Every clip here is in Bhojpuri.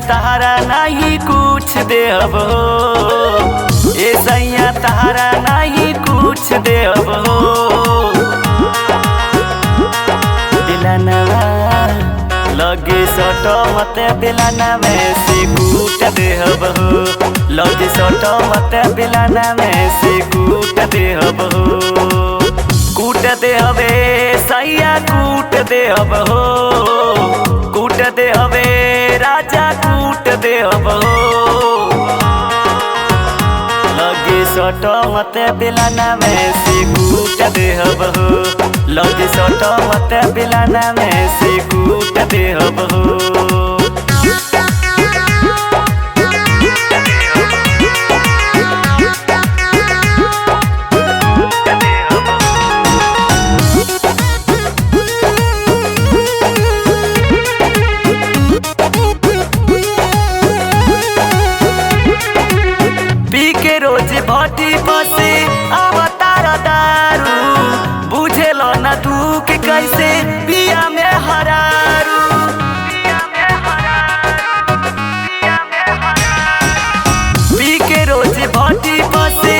तारा नहीं कुछ देब हो, ए सैया तारा नहीं कुछ देब हो। दिलानवा लगे सटो मत बिलाना में से कूट देहब हो, लगे सटो मत बिलाना में से कूट देहब हो। कूट देहबे सैया कूट देहब हो, कूट देहबे राजा कूट देहब हो। लगे सटो मत बिलाना में से कूट देहब हो, लगे सटो मत बिलाना में से कूट देहब हो। रोज भटी बसे अवतार दारू, बुझेलो न दुख कैसे पिया में हरारू। पी के रोज भटी बसे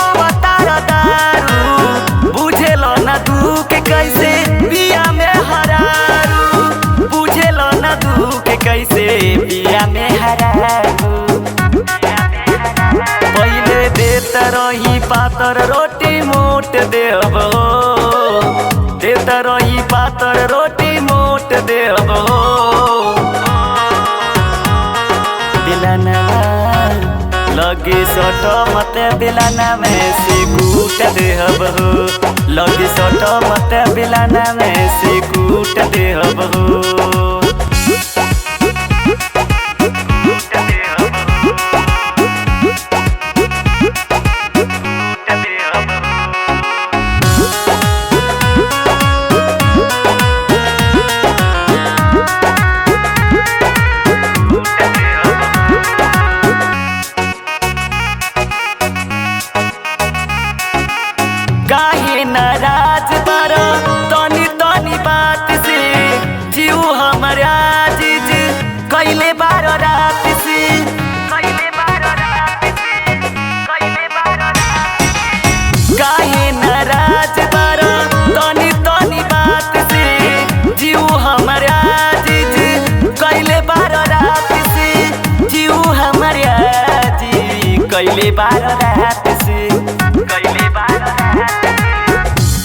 अवतार दारू, बुझेलो न दुख कैसे पिया में हरारू, बुझेलो न दुख कैसे पिया में हरारू। देत रही पातर रोटी मोट देब हो, देत रही पातर रोटी मोट देब हो। बिलानवा लगे सटो मत बिलाना में से कूट देहब हो, लगे सटो मत बिलाना में से कूट देहब हो। काहे नाराज बारो तनी तनी बात से, जीव हमर आजीज कैले बारो रात से, कैले बारो रात से, कैले बारो रात से। काहे नाराज बारो तनी तनी बात से, जीव हमर आजीज कैले बारो रात से, जीव हमर आजीज कैले बारो रात से, कैले बारो रात।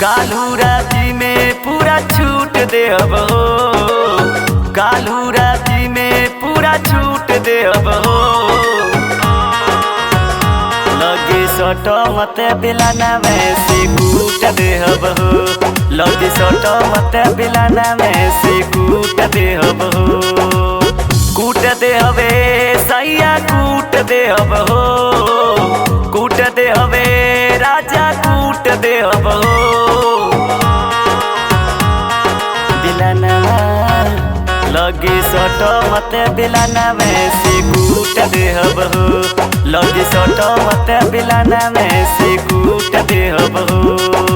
कालू राती में पूरा छूट देब हो, कालू राती में पूरा छूट देब हो। लगे सटो मत बिलाना में से कूट देब हो, लगे सटो मत बिलाना में से कूट देब हो। कूट देहबे सैया कूट देब हो, कूट देहबे राजा कूट देहब हो। लगे सटो मत बिलाना में से कूट देहब हो, लगे सटो मत बिलाना में से कूट देहब हो।